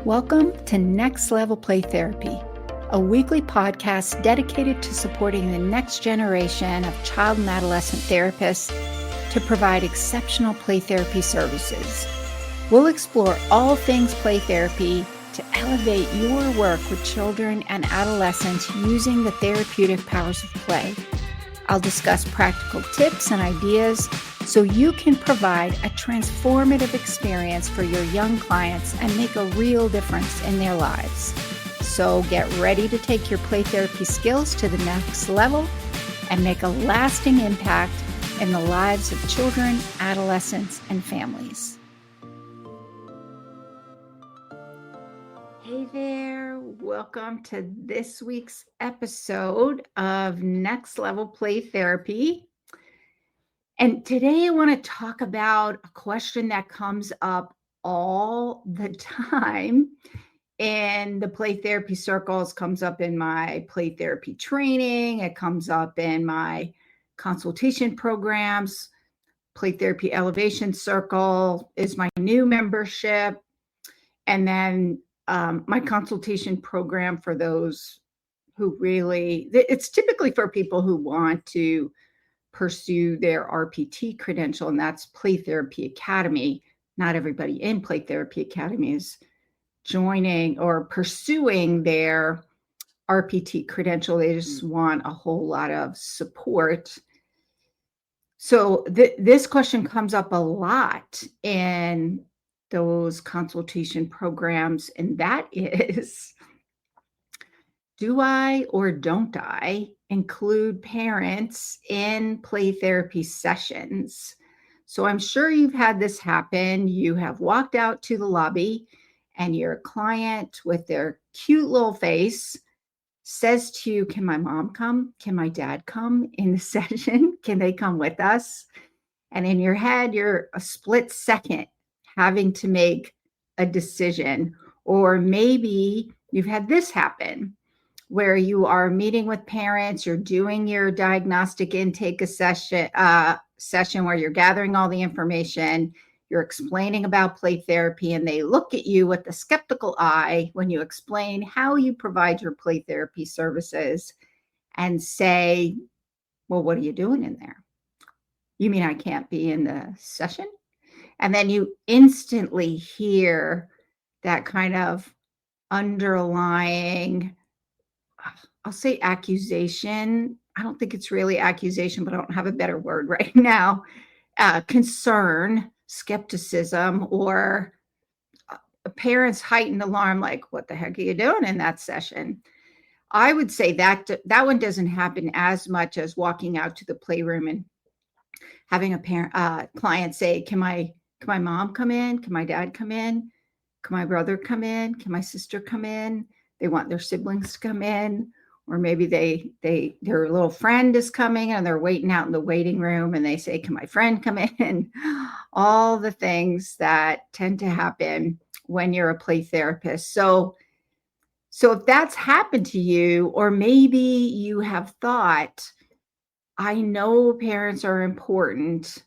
Welcome to Next Level Play Therapy, a weekly podcast dedicated to supporting the next generation of child and adolescent therapists to provide exceptional play therapy services. We'll explore all things play therapy to elevate your work with children and adolescents using the therapeutic powers of play. I'll discuss practical tips and ideas so you can provide a transformative experience for your young clients and make a real difference in their lives. So get ready to take your play therapy skills to the next level and make a lasting impact in the lives of children, adolescents, and families. Hey there, welcome to this week's episode of Next Level Play Therapy. And today I want to talk about a question that comes up all the time in the play therapy circles, comes up in my play therapy training, it comes up in my consultation programs. Play Therapy Elevation Circle is my new membership. And then my consultation program for those who really, it's typically for people who want to pursue their RPT credential, and that's Play Therapy Academy. Not everybody in Play Therapy Academy is joining or pursuing their RPT credential. They just want a whole lot of support. So this question comes up a lot in those consultation programs, and that is, do I or don't I include parents in play therapy sessions? So I'm sure you've had this happen. You have walked out to the lobby and your client with their cute little face says to you, can my mom come? Can my dad come in the session? Can they come with us? And in your head, you're a split second having to make a decision. Or maybe you've had this happen where you are meeting with parents, you're doing your diagnostic intake session where you're gathering all the information, you're explaining about play therapy, and they look at you with a skeptical eye when you explain how you provide your play therapy services and say, well, what are you doing in there? You mean I can't be in the session? And then you instantly hear that kind of underlying, I'll say accusation. I don't think it's really accusation, but I don't have a better word right now. Concern, skepticism, or a parent's heightened alarm, like, what the heck are you doing in that session? I would say that one doesn't happen as much as walking out to the playroom and having a client say, can my mom come in? Can my dad come in? Can my brother come in? Can my sister come in? They want their siblings to come in. Or maybe their little friend is coming and they're waiting out in the waiting room and they say, can my friend come in? All the things that tend to happen when you're a play therapist. So if that's happened to you, or maybe you have thought, I know parents are important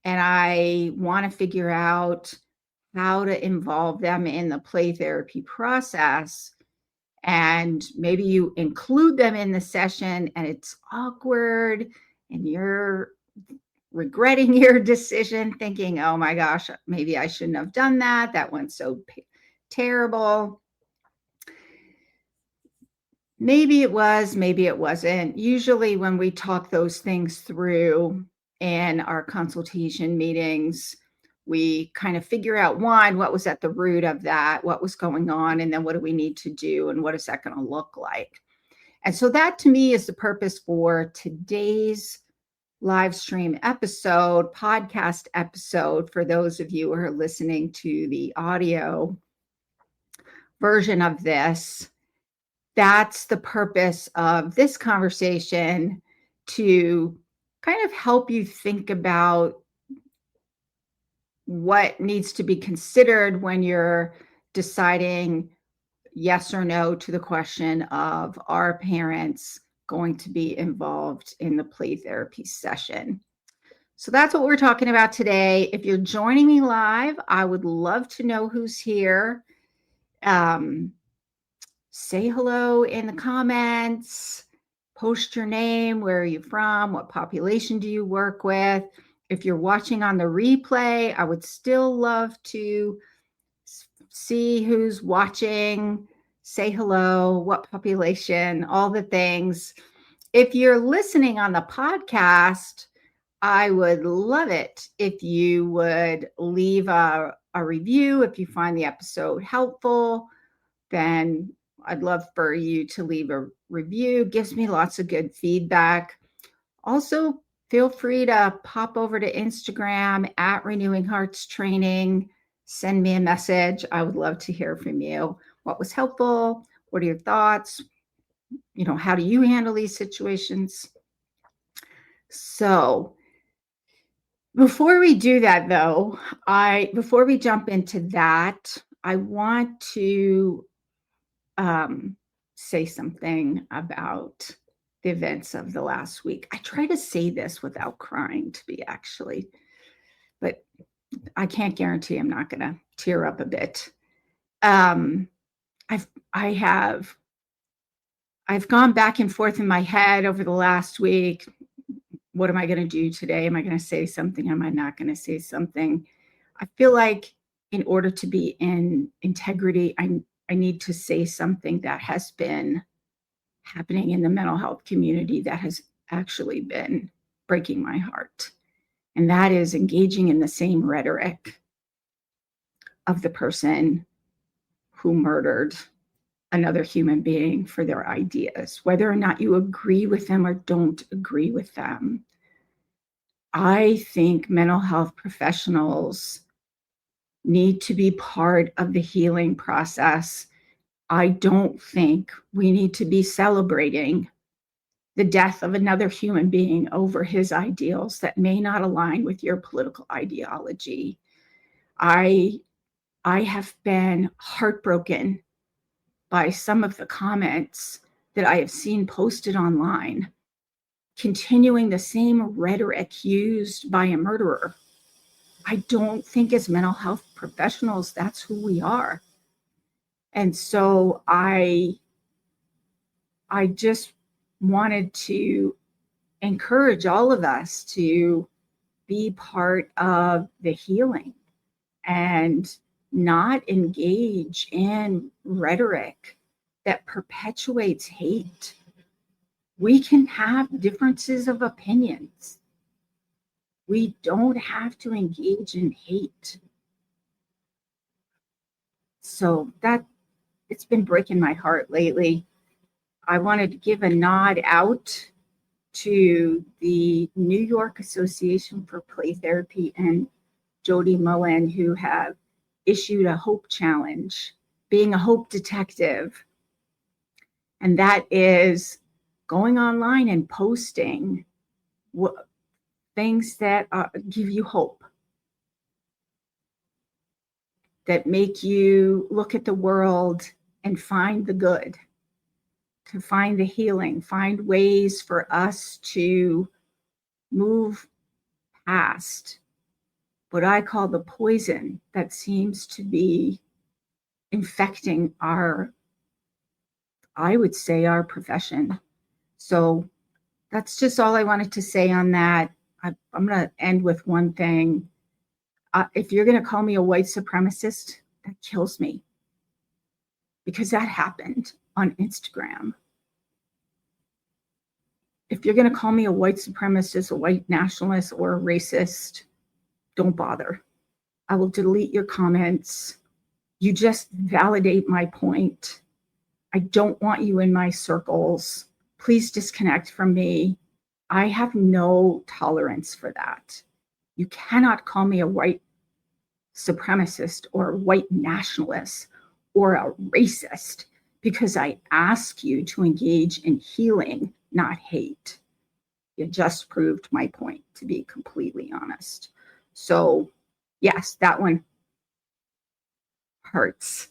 and I want to figure out how to involve them in the play therapy process. And maybe you include them in the session and it's awkward and you're regretting your decision, thinking, oh my gosh, maybe I shouldn't have done that. That went so terrible. Maybe it was, maybe it wasn't. Usually when we talk those things through in our consultation meetings, we kind of figure out, one, what was at the root of that, what was going on, and then what do we need to do, and what is that going to look like? And so that, to me, is the purpose for today's live stream episode, podcast episode, for those of you who are listening to the audio version of this. That's the purpose of this conversation, to kind of help you think about what needs to be considered when you're deciding yes or no to the question of, are parents going to be involved in the play therapy session? So that's what we're talking about today. If you're joining me live, I would love to know who's here. Say hello in the comments, post your name, where are you from, what population do you work with. If you're watching on the replay, I would still love to see who's watching, say hello, what population, all the things. If you're listening on the podcast, I would love it if you would leave a review. If you find the episode helpful, then I'd love for you to leave a review. It gives me lots of good feedback. Also, feel free to pop over to Instagram at Renewing Hearts Training. Send me a message. I would love to hear from you. What was helpful? What are your thoughts? How do you handle these situations? So before we do that, though, before we jump into that, I want to say something about the events of the last week. I try to say this without crying, but I can't guarantee I'm not going to tear up a bit. I've gone back and forth in my head over the last week. What am I going to do today? Am I going to say something? Am I not going to say something? I feel like in order to be in integrity, I need to say something that has been happening in the mental health community that has actually been breaking my heart. And that is engaging in the same rhetoric of the person who murdered another human being for their ideas, whether or not you agree with them or don't agree with them. I think mental health professionals need to be part of the healing process. I don't think we need to be celebrating the death of another human being over his ideals that may not align with your political ideology. I have been heartbroken by some of the comments that I have seen posted online, continuing the same rhetoric used by a murderer. I don't think as mental health professionals, that's who we are. And so I just wanted to encourage all of us to be part of the healing and not engage in rhetoric that perpetuates hate. We can have differences of opinions. We don't have to engage in hate. So it's been breaking my heart lately. I wanted to give a nod out to the New York Association for Play Therapy and Jody Mullen, who have issued a hope challenge, being a hope detective. And that is going online and posting things that give you hope, that make you look at the world and find the good, to find the healing, find ways for us to move past what I call the poison that seems to be infecting our profession. So that's just all I wanted to say on that. I'm going to end with one thing. If you're going to call me a white supremacist, that kills me, because that happened on Instagram. If you're going to call me a white supremacist, a white nationalist, or a racist, don't bother. I will delete your comments. You just validate my point. I don't want you in my circles. Please disconnect from me. I have no tolerance for that. You cannot call me a white supremacist or a white nationalist or a racist because I ask you to engage in healing, not hate. You just proved my point, to be completely honest. So, yes, that one hurts.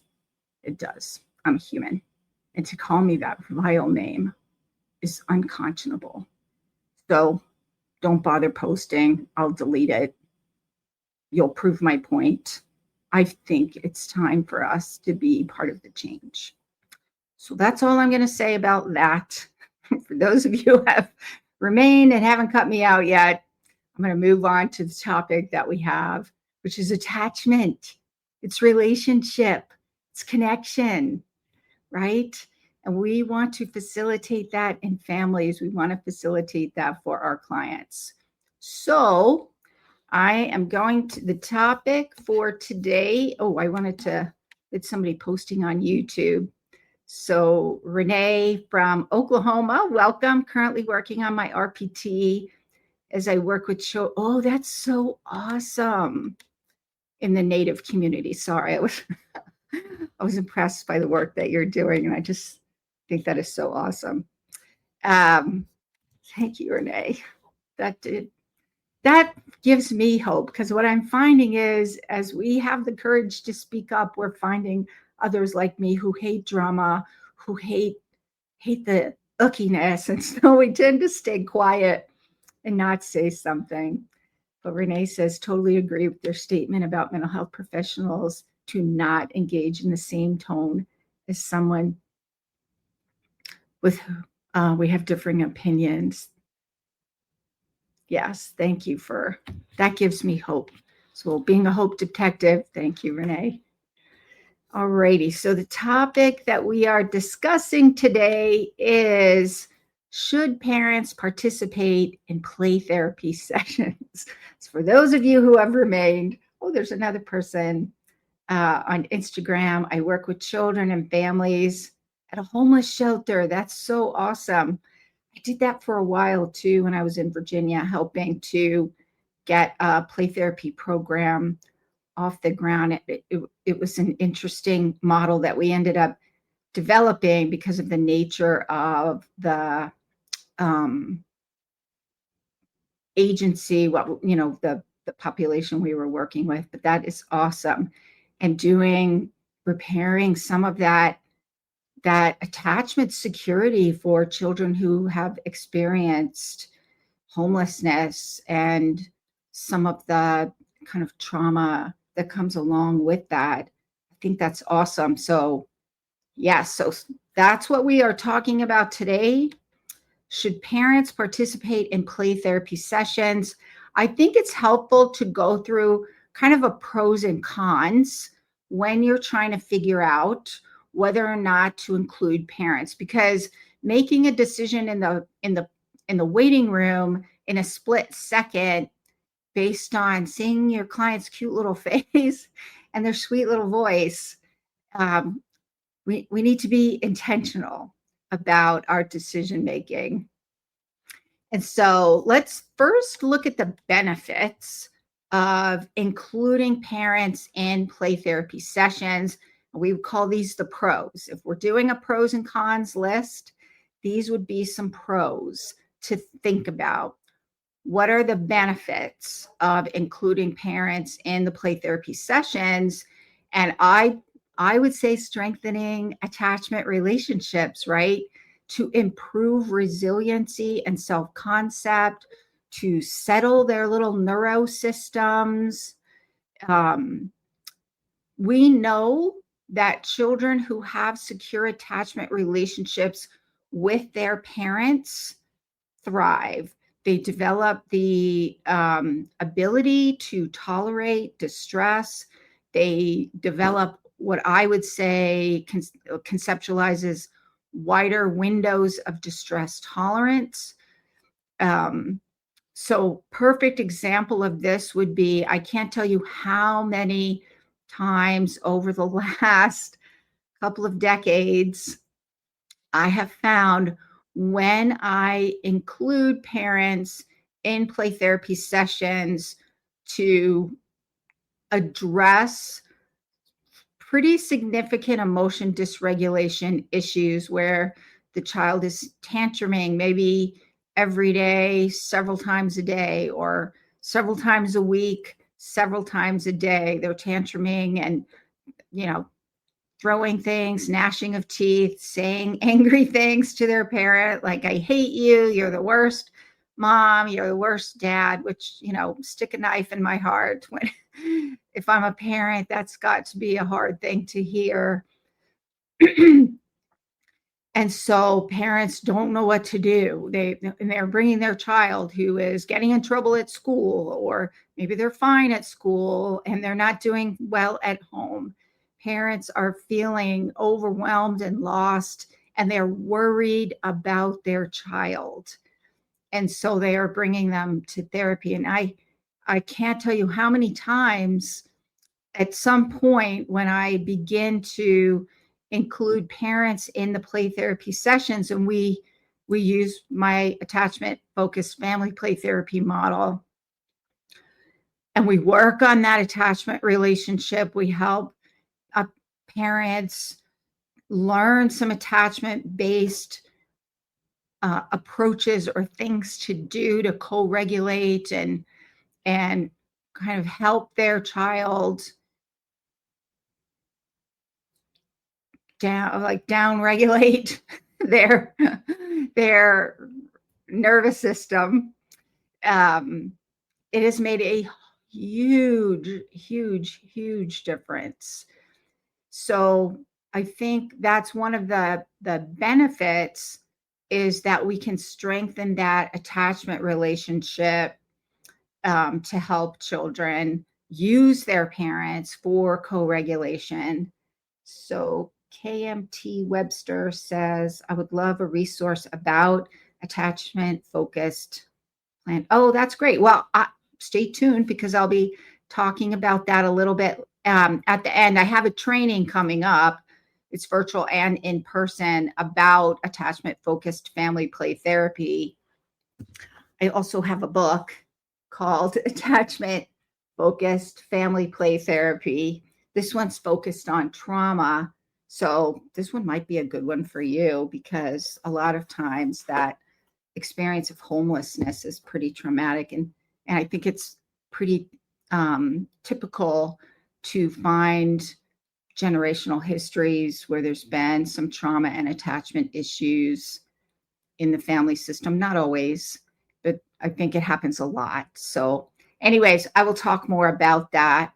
It does. I'm human. And to call me that vile name is unconscionable. So don't bother posting. I'll delete it. You'll prove my point. I think it's time for us to be part of the change. So that's all I'm going to say about that. For those of you who have remained and haven't cut me out yet, I'm going to move on to the topic that we have, which is attachment. It's relationship, it's connection, right? And we want to facilitate that in families. We want to facilitate that for our clients. So I am going to the topic for today. Oh, I wanted to, it's somebody posting on YouTube. So Renee from Oklahoma, welcome. Currently working on my RPT as I work with children. Oh, that's so awesome. In the Native community. Sorry, I was impressed by the work that you're doing, and I just think that is so awesome. Thank you, Renee. That gives me hope, because what I'm finding is, as we have the courage to speak up, we're finding others like me who hate drama, who hate the ickiness, and so we tend to stay quiet and not say something. But Renee says, totally agree with their statement about mental health professionals to not engage in the same tone as someone with we have differing opinions. Yes, thank you for that. Gives me hope. So being a hope detective, thank you, Renee. All righty. So the topic that we are discussing today is, should parents participate in play therapy sessions? So for those of you who have remained, oh, there's another person on Instagram. I work with children and families at a homeless shelter. That's so awesome. I did that for a while too when I was in Virginia, helping to get a play therapy program off the ground. It was an interesting model that we ended up developing because of the nature of the agency, the population we were working with. But that is awesome. And repairing some of that attachment security for children who have experienced homelessness and some of the kind of trauma that comes along with that. I think that's awesome. So so that's what we are talking about today. Should parents participate in play therapy sessions? I think it's helpful to go through kind of a pros and cons when you're trying to figure out whether or not to include parents, because making a decision in the waiting room in a split second based on seeing your client's cute little face and their sweet little voice, we need to be intentional about our decision making. And so let's first look at the benefits of including parents in play therapy sessions. We would call these the pros. If we're doing a pros and cons list, these would be some pros to think about. What are the benefits of including parents in the play therapy sessions? And I would say strengthening attachment relationships, right? To improve resiliency and self-concept, to settle their little neurosystems. We know that children who have secure attachment relationships with their parents thrive. They develop the ability to tolerate distress. They develop what I would say conceptualizes wider windows of distress tolerance. So perfect example of this would be, I can't tell you how many times over the last couple of decades I have found when I include parents in play therapy sessions to address pretty significant emotion dysregulation issues where the child is tantruming maybe every day, several times a day, or several times a week, several times a day. They're tantruming and, throwing things, gnashing of teeth, saying angry things to their parent, like, I hate you, you're the worst Mom, you're the worst dad, which, stick a knife in my heart when if I'm a parent, that's got to be a hard thing to hear. And so parents don't know what to do. They're bringing their child who is getting in trouble at school, or maybe they're fine at school and they're not doing well at home. Parents are feeling overwhelmed and lost, and they're worried about their child. And so they are bringing them to therapy. And I can't tell you how many times at some point when I begin to include parents in the play therapy sessions, and we use my attachment focused family play therapy model, and we work on that attachment relationship. We help parents learn some attachment based approaches or things to do to co-regulate and kind of help their child down regulate their nervous system. It has made a huge difference. So I think that's one of the benefits, is that we can strengthen that attachment relationship to help children use their parents for co-regulation. So KMT Webster says, I would love a resource about attachment focused plan. Oh, that's great. Well, stay tuned, because I'll be talking about that a little bit at the end. I have a training coming up. It's virtual and in person, about attachment focused family play therapy. I also have a book called Attachment Focused Family Play Therapy. This one's focused on trauma. So this one might be a good one for you, because a lot of times that experience of homelessness is pretty traumatic. And I think it's pretty typical to find generational histories where there's been some trauma and attachment issues in the family system. Not always, but I think it happens a lot. So anyways, I will talk more about that.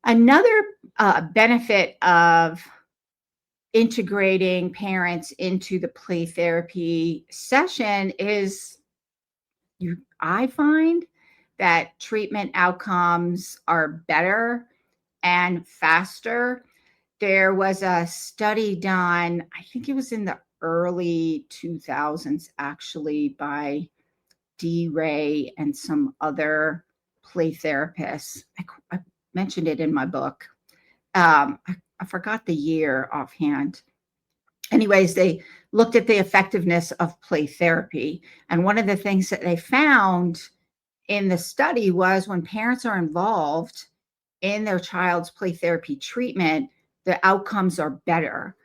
Another benefit of integrating parents into the play therapy session is I find that treatment outcomes are better and faster. There was a study done, I think it was in the early 2000s, actually, by D. Ray and some other play therapists. I mentioned it in my book. I forgot the year offhand. Anyways, they looked at the effectiveness of play therapy. And one of the things that they found in the study was when parents are involved in their child's play therapy treatment, the outcomes are better.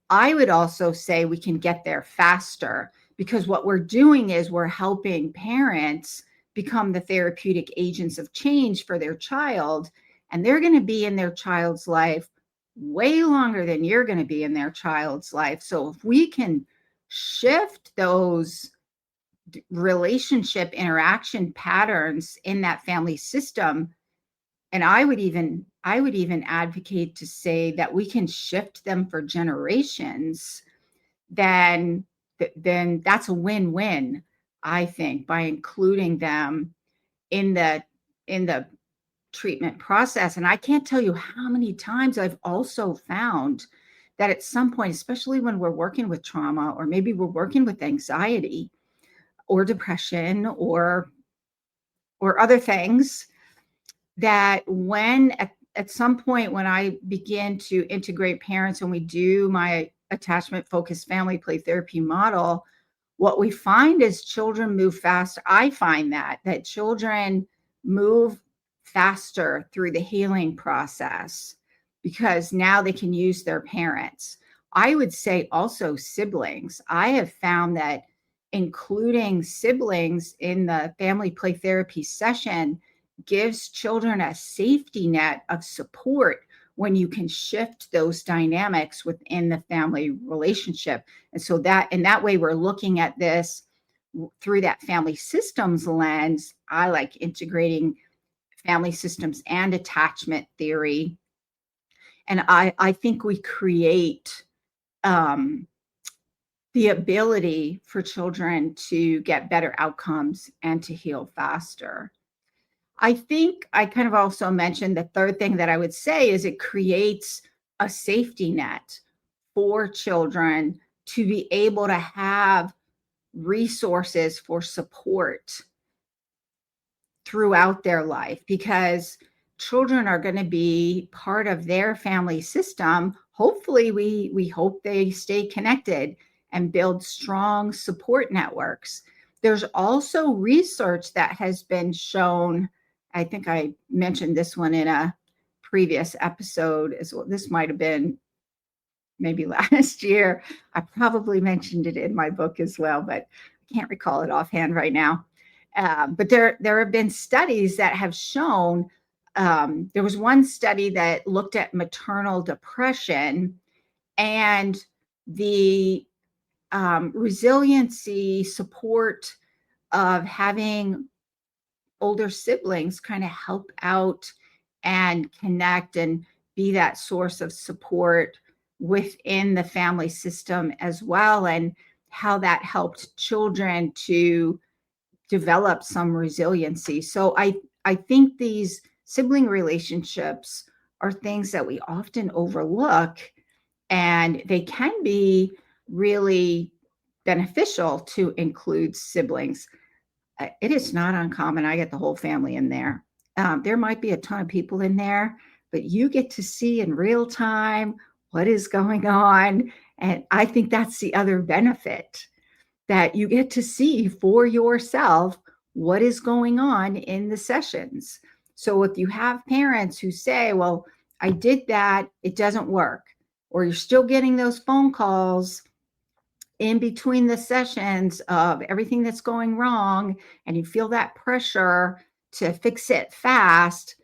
I would also say we can get there faster, because what we're doing is we're helping parents become the therapeutic agents of change for their child. And they're going to be in their child's life way longer than you're going to be in their child's life. So if we can shift those relationship interaction patterns in that family system, and I would even advocate to say that we can shift them for generations, then that's a win-win, I think, by including them in the treatment process. And I can't tell you how many times I've also found that at some point, especially when we're working with trauma, or maybe we're working with anxiety or depression or other things, that when at some point when I begin to integrate parents and we do my attachment focused family play therapy model, what we find is children move faster. I find that children move faster through the healing process, because now they can use their parents. I would say also siblings. I have found that including siblings in the family play therapy session gives children a safety net of support when you can shift those dynamics within the family relationship. And so that way we're looking at this through that family systems lens, I like integrating family systems and attachment theory. And I think we create the ability for children to get better outcomes and to heal faster. I think I kind of also mentioned the third thing that I would say is it creates a safety net for children to be able to have resources for support throughout their life, because children are going to be part of their family system. Hopefully, we hope they stay connected and build strong support networks. There's also research that has been shown. I think I mentioned this one in a previous episode as well. This might have been maybe last year. I probably mentioned it in my book as well, but I can't recall it offhand right now. But there have been studies that have shown, there was one study that looked at maternal depression and the resiliency support of having older siblings kind of help out and connect and be that source of support within the family system as well, and how that helped children to develop some resiliency. So I think these sibling relationships are things that we often overlook, and they can be really beneficial to include siblings. It is not uncommon. I get the whole family in there. There might be a ton of people in there, but you get to see in real time what is going on. And I think that's the other benefit, that you get to see for yourself what is going on in the sessions. So if you have parents who say, well, I did that, it doesn't work, or you're still getting those phone calls in between the sessions of everything that's going wrong, and you feel that pressure to fix it fast,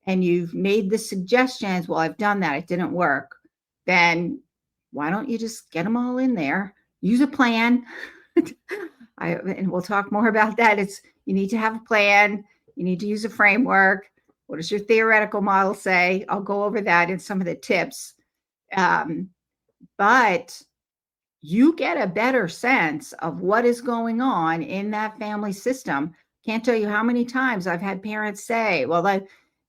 and you've made the suggestions, well, I've done that, it didn't work, then why don't you just get them all in there, use a plan. And we'll talk more about that. You need to have a plan. You need to use a framework. What does your theoretical model say? I'll go over that in some of the tips. But you get a better sense of what is going on in that family system. Can't tell you how many times I've had parents say, well,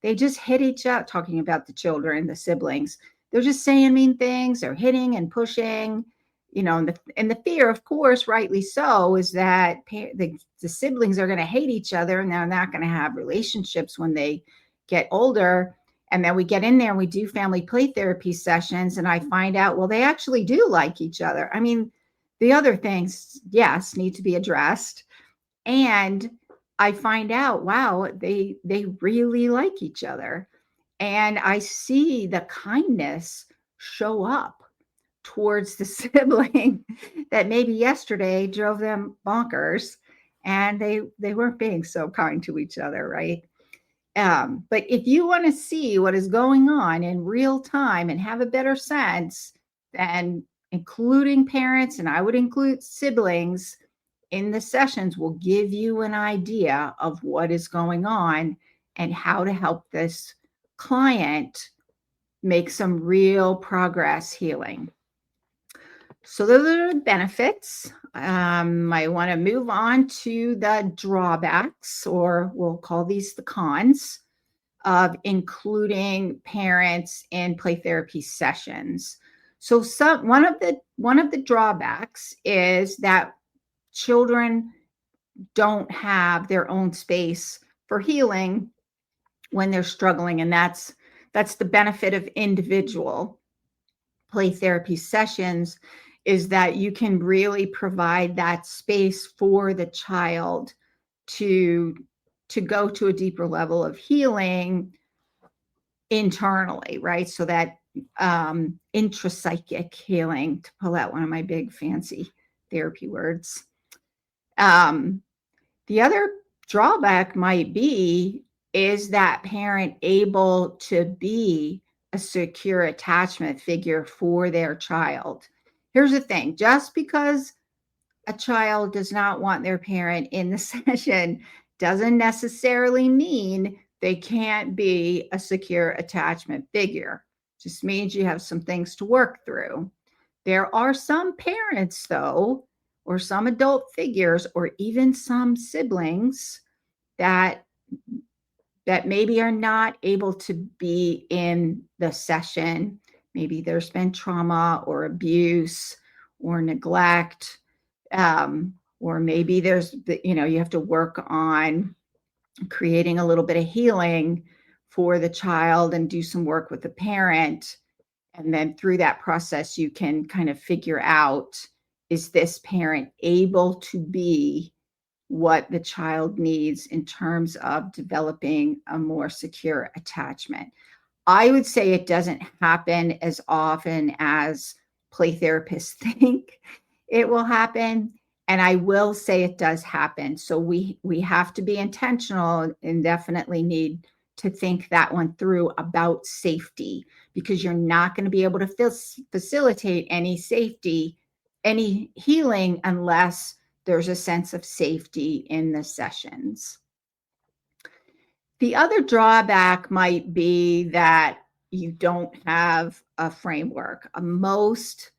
they just hit each other, talking about the children, the siblings. They're just saying mean things. They're hitting and pushing, and the fear, of course, rightly so, is that the siblings are going to hate each other and they're not going to have relationships when they get older. And then we get in there and we do family play therapy sessions, and I find out, well, they actually do like each other. I mean, the other things, yes, need to be addressed. And I find out, wow, they really like each other. And I see the kindness show up towards the sibling that maybe yesterday drove them bonkers, and they weren't being so kind to each other, right? But if you want to see what is going on in real time and have a better sense, then including parents, and I would include siblings in the sessions, will give you an idea of what is going on and how to help this client make some real progress healing. So those are the benefits. I want to move on to the drawbacks, or we'll call these the cons, of including parents in play therapy sessions. So one of the drawbacks is that children don't have their own space for healing when they're struggling, and that's the benefit of individual play therapy sessions, is that you can really provide that space for the child to go to a deeper level of healing internally, right? So that intrapsychic healing, to pull out one of my big fancy therapy words. The other drawback might be, is that parent able to be a secure attachment figure for their child? Here's the thing, just because a child does not want their parent in the session doesn't necessarily mean they can't be a secure attachment figure. Just means you have some things to work through. There are some parents, though, or some adult figures, or even some siblings that maybe are not able to be in the session. Maybe there's been trauma or abuse or neglect, or maybe there's, you have to work on creating a little bit of healing for the child and do some work with the parent. And then through that process, you can kind of figure out, is this parent able to be what the child needs in terms of developing a more secure attachment? I would say it doesn't happen as often as play therapists think it will happen. And I will say it does happen. So we have to be intentional and definitely need to think that one through about safety, because you're not going to be able to facilitate any safety, any healing, unless there's a sense of safety in the sessions. The other drawback might be that you don't have a framework. Most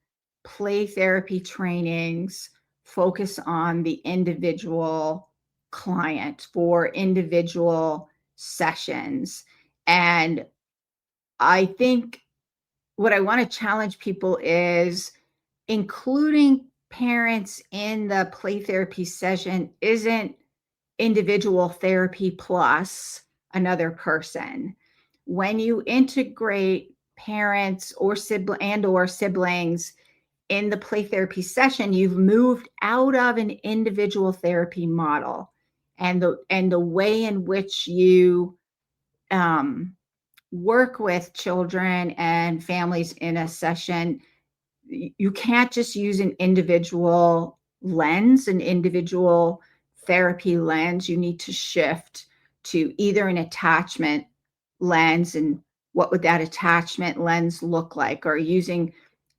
play therapy trainings focus on the individual client for individual sessions. And I think what I want to challenge people is including parents in the play therapy session isn't individual therapy plus another person. When you integrate parents or siblings in the play therapy session, you've moved out of an individual therapy model, and the way in which you work with children and families in a session, you can't just use an individual lens, an individual therapy lens. You need to shift to either an attachment lens, and what would that attachment lens look like, or using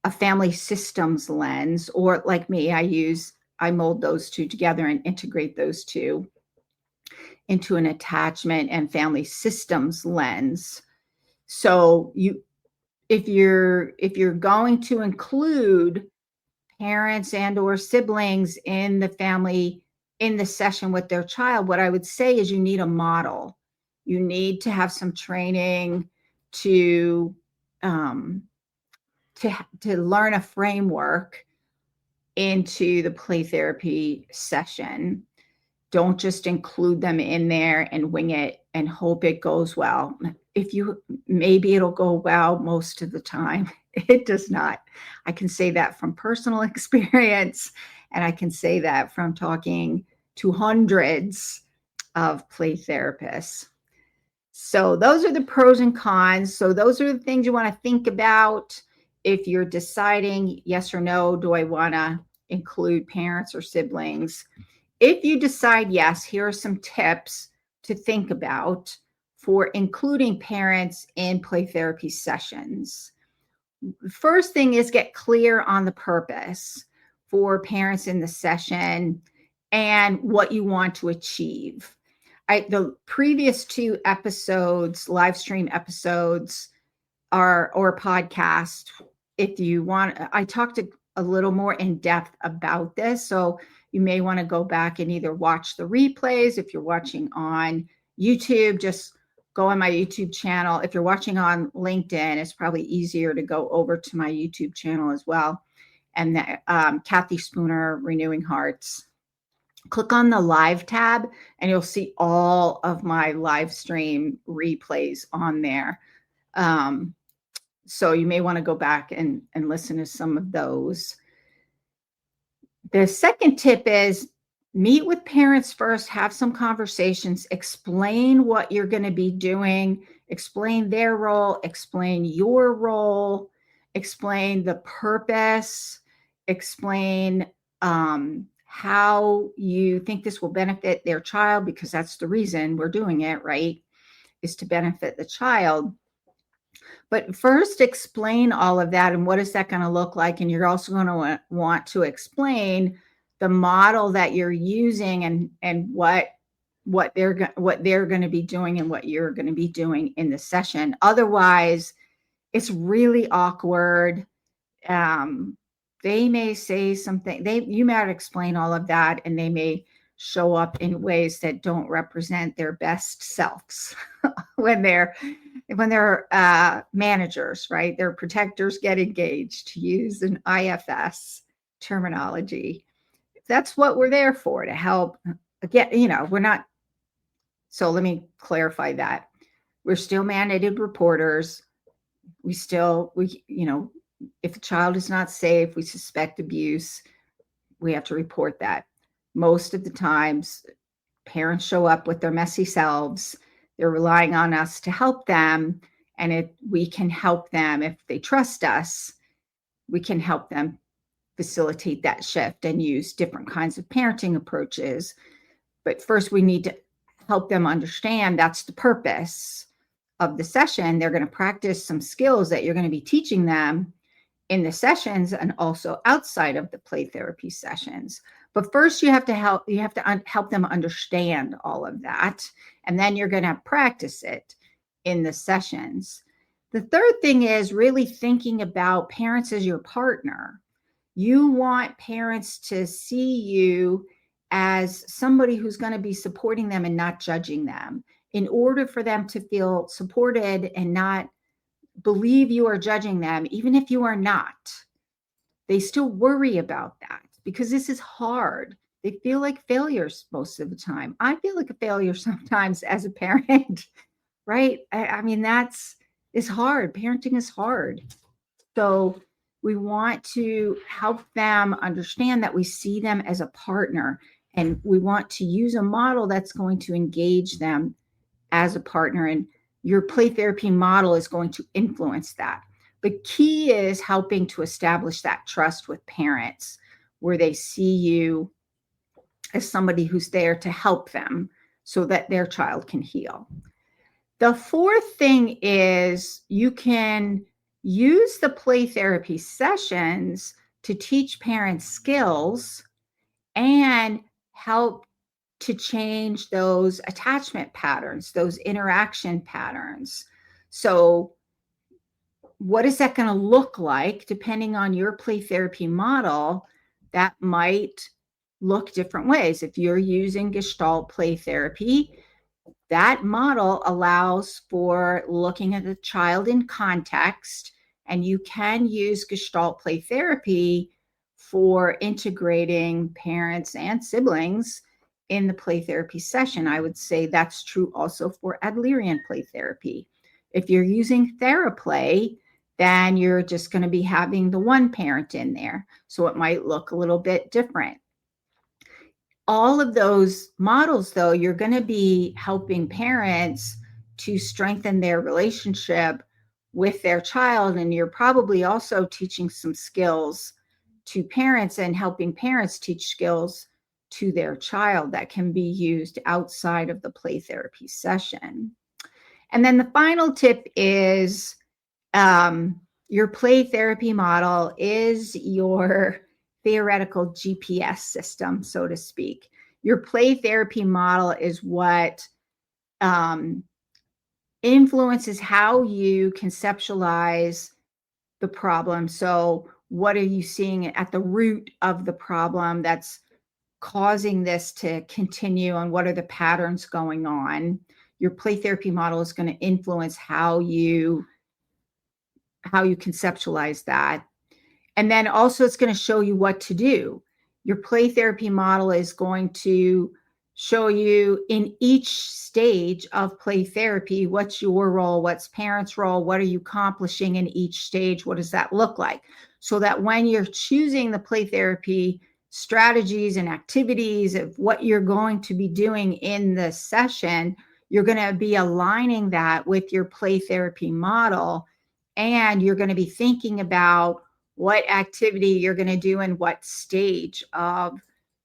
a family systems lens, or like me, I mold those two together and integrate those two into an attachment and family systems lens. So if you're going to include parents and or siblings in the family in the session with their child, what I would say is you need a model. You need to have some training to learn a framework into the play therapy session. Don't just include them in there and wing it and hope it goes well. Maybe it'll go well most of the time. It does not. I can say that from personal experience, and I can say that from talking to hundreds of play therapists. So those are the pros and cons. So those are the things you want to think about if you're deciding yes or no, do I want to include parents or siblings? If you decide yes, here are some tips to think about for including parents in play therapy sessions. First thing is get clear on the purpose for parents in the session and what you want to achieve. The previous two episodes, live stream episodes, or podcast, if you want, I talked a little more in depth about this. So you may want to go back and either watch the replays. If you're watching on YouTube, just go on my YouTube channel. If you're watching on LinkedIn, it's probably easier to go over to my YouTube channel as well. And Cathi Spooner, Renewing Hearts. Click on the live tab and you'll see all of my live stream replays on there. So you may want to go back and listen to some of those. The second tip is meet with parents first, have some conversations, explain what you're going to be doing, explain their role, explain your role, explain the purpose, explain how you think this will benefit their child, because that's the reason we're doing it, right? Is to benefit the child. But first explain all of that and what is that going to look like. And you're also going to want to explain the model that you're using and what they're going to be doing and what you're going to be doing in the session. Otherwise, it's really awkward. They may say something, you might explain all of that, and they may show up in ways that don't represent their best selves when they're managers, right? Their protectors get engaged, to use an IFS terminology. That's what we're there for, to help. Again, we're not. So let me clarify that. We're still mandated reporters. If a child is not safe, we suspect abuse, we have to report that. Most of the times, parents show up with their messy selves. They're relying on us to help them. And if we can help them, if they trust us, we can help them facilitate that shift and use different kinds of parenting approaches. But first, we need to help them understand that's the purpose of the session. They're going to practice some skills that you're going to be teaching them in the sessions and also outside of the play therapy sessions. But first, you have to help them understand all of that. And then you're going to practice it in the sessions. The third thing is really thinking about parents as your partner. You want parents to see you as somebody who's going to be supporting them and not judging them. In order for them to feel supported and not believe you are judging them, even if you are not, they still worry about that because this is hard. They feel like failures most of the time. I feel like a failure sometimes as a parent, right? I mean, it's hard. Parenting is hard. So we want to help them understand that we see them as a partner, and we want to use a model that's going to engage them as a partner. And your play therapy model is going to influence that. The key is helping to establish that trust with parents, where they see you as somebody who's there to help them so that their child can heal. The fourth thing is you can use the play therapy sessions to teach parents skills and help to change those attachment patterns, those interaction patterns. So what is that going to look like? Depending on your play therapy model, that might look different ways. If you're using Gestalt play therapy, that model allows for looking at the child in context, and you can use Gestalt play therapy for integrating parents and siblings in the play therapy session. I would say that's true also for Adlerian play therapy. If you're using TheraPlay, then you're just going to be having the one parent in there. So it might look a little bit different. All of those models, though, you're going to be helping parents to strengthen their relationship with their child. And you're probably also teaching some skills to parents and helping parents teach skills to their child that can be used outside of the play therapy session. And then the final tip is your play therapy model is your theoretical GPS system, so to speak. Your play therapy model is what influences how you conceptualize the problem. So what are you seeing at the root of the problem that's causing this to continue, and what are the patterns going on? Your play therapy model is going to influence how you conceptualize that. And then also it's going to show you what to do. Your play therapy model is going to show you in each stage of play therapy, what's your role, what's parents' role, what are you accomplishing in each stage, what does that look like? So that when you're choosing the play therapy strategies and activities of what you're going to be doing in the session, you're going to be aligning that with your play therapy model, and you're going to be thinking about what activity you're going to do in what stage of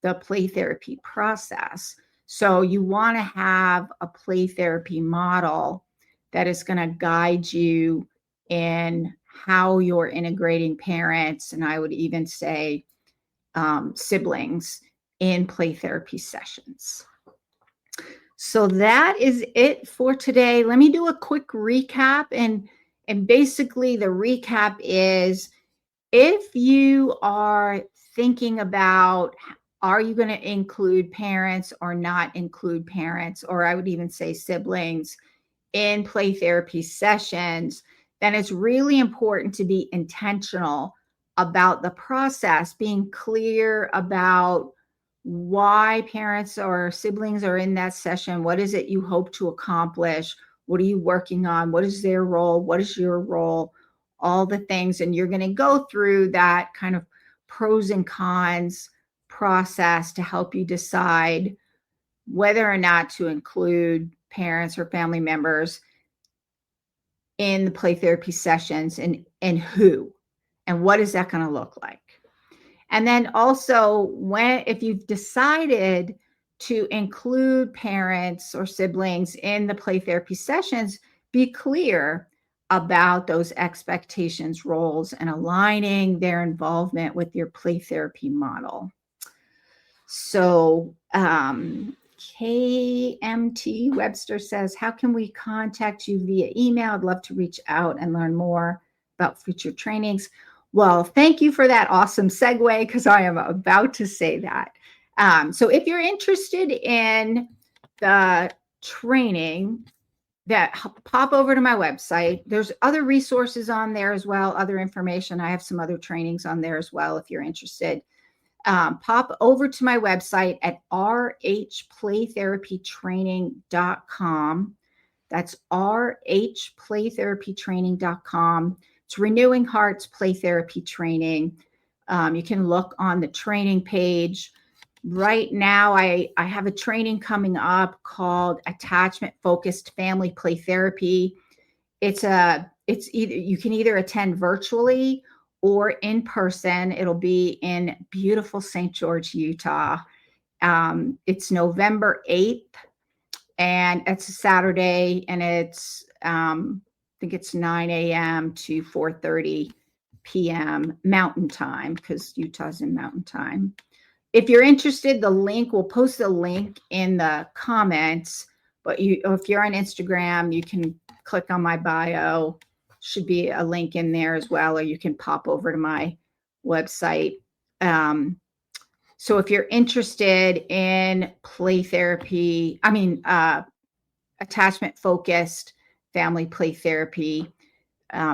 the play therapy process. So you want to have a play therapy model that is going to guide you in how you're integrating parents, and I would even say siblings in play therapy sessions. So that is it for today. Let me do a quick recap. And basically the recap is, if you are thinking about, are you going to include parents or not include parents, or I would even say siblings, in play therapy sessions, then it's really important to be intentional about the process, being clear about why parents or siblings are in that session. What is it you hope to accomplish? What are you working on? What is their role? What is your role? All the things. And you're going to go through that kind of pros and cons process to help you decide whether or not to include parents or family members in the play therapy sessions, and who, and what is that going to look like. And then also, if you've decided to include parents or siblings in the play therapy sessions, be clear about those expectations, roles, and aligning their involvement with your play therapy model. So KMT Webster says, how can we contact you via email? I'd love to reach out and learn more about future trainings. Well, thank you for that awesome segue, because I am about to say that. So if you're interested in the training, pop over to my website. There's other resources on there as well, other information. I have some other trainings on there as well if you're interested. Pop over to my website at rhplaytherapytraining.com. That's rhplaytherapytraining.com. It's Renewing Hearts Play Therapy Training. You can look on the training page. Right now, I have a training coming up called Attachment Focused Family Play Therapy. It's either, you can either attend virtually or in person. It'll be in beautiful St. George, Utah. It's November 8th, and it's a Saturday, and it's I think it's 9 a.m. to 4:30 p.m. Mountain Time, because Utah's in Mountain Time. If you're interested, we'll post the link in the comments, but if you're on Instagram, you can click on my bio. Should be a link in there as well, or you can pop over to my website. So if you're interested in play therapy, attachment focused family play therapy,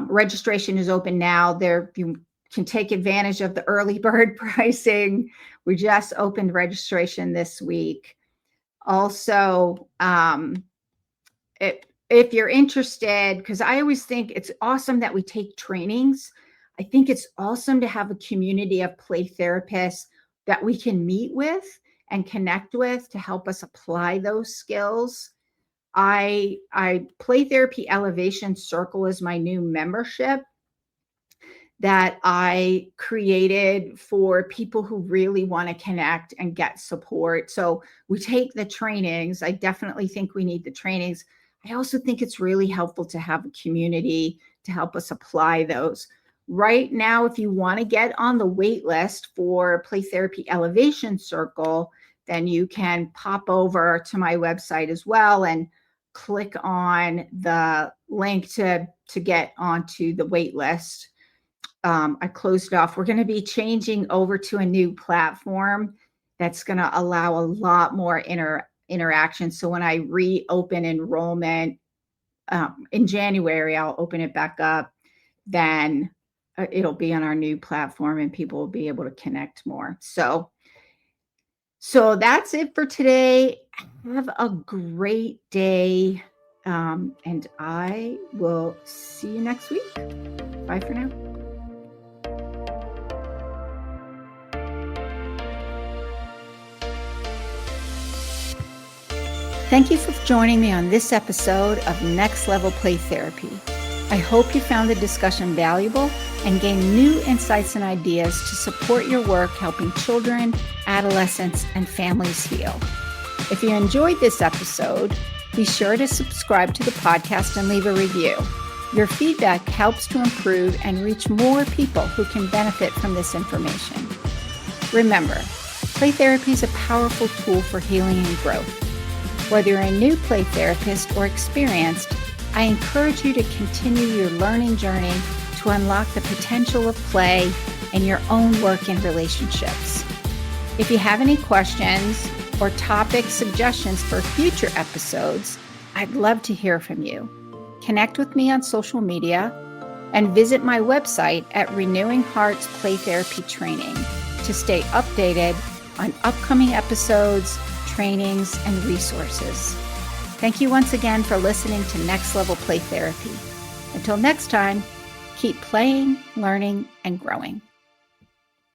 registration is open now. You can take advantage of the early bird pricing. We just opened registration this week. Also, if you're interested, because I always think it's awesome that we take trainings. I think it's awesome to have a community of play therapists that we can meet with and connect with to help us apply those skills. I Play Therapy Elevation Circle is my new membership that I created for people who really want to connect and get support. So we take the trainings. I definitely think we need the trainings. I also think it's really helpful to have a community to help us apply those. Right now, if you want to get on the wait list for Play Therapy Elevation Circle, then you can pop over to my website as well and click on the link to get onto the wait list. I closed it off. We're going to be changing over to a new platform that's going to allow a lot more interaction. So when I reopen enrollment in January, I'll open it back up. Then it'll be on our new platform and people will be able to connect more. So that's it for today. Have a great day. And I will see you next week. Bye for now. Thank you for joining me on this episode of Next Level Play Therapy. I hope you found the discussion valuable and gained new insights and ideas to support your work helping children, adolescents, and families heal. If you enjoyed this episode, be sure to subscribe to the podcast and leave a review. Your feedback helps to improve and reach more people who can benefit from this information. Remember, play therapy is a powerful tool for healing and growth. Whether you're a new play therapist or experienced, I encourage you to continue your learning journey to unlock the potential of play in your own work and relationships. If you have any questions or topic suggestions for future episodes, I'd love to hear from you. Connect with me on social media and visit my website at Renewing Hearts Play Therapy Training to stay updated on upcoming episodes, trainings, and resources. Thank you once again for listening to Next Level Play Therapy. Until next time, keep playing, learning, and growing.